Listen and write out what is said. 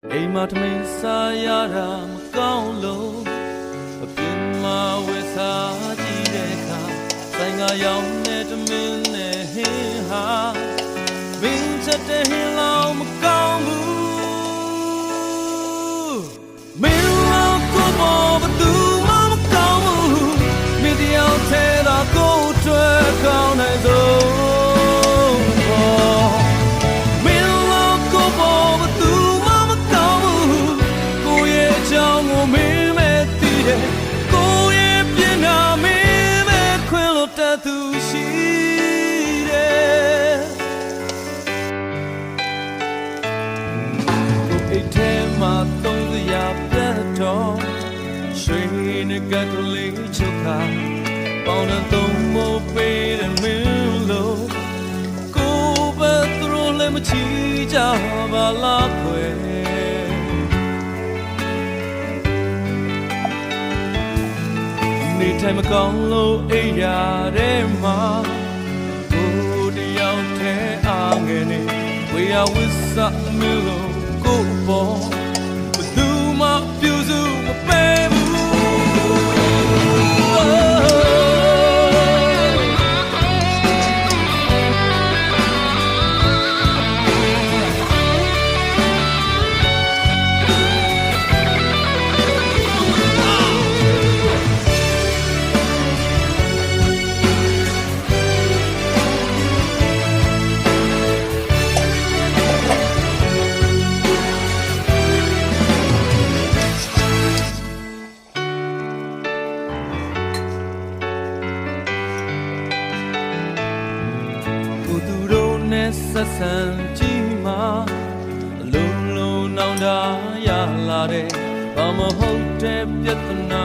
အိမ်မှာထမင်းစားရတာမကောင်းလို့အပြင်မှာဝယ်စားကြည့်တဲ့အခါဆိုင်ကရောင်းတဲ့ထမင်းနဲ့ဟင်းဟာမင်းချက်တဲ့ဟင်းလောင်မကောင်းဘူးမင်းလောင်ကိုပေါ်ဘသူမှမကောင်းဘူးမင်းတရားထဲတော့ကိုယ်ထွက်ကောင်းနိုင်ဆုံးကိုရဲ့ပြင်းနာမင်းမဲ့ခွင်လို့တတ်သူရှိတယ်ကိုအိတ်ထဲမှာသုံးစရာပြတ်တော့ရွှေနဲ့ကကလေးချုပ်ခါပေါင်းတဲ့သုံးမိုးပေးတဲ့မင်းလို့ကိုပဲသူတို့လည်းမချီကြပါလားခွဲနေထိုင်မကောင်းလို့အိမ်ရတဲ့မှာကိုတယောက်တည်းအားငယ်နေဝေယဝိသမလို့ကိုပေါ်ဘသူမှပြုစုမပေးဘူးဆက်ဆံကြည့်မှာအလုံးလုံးနောင်တရလာတဲ့ဘာမဟုတ်တဲ့ပြဿနာ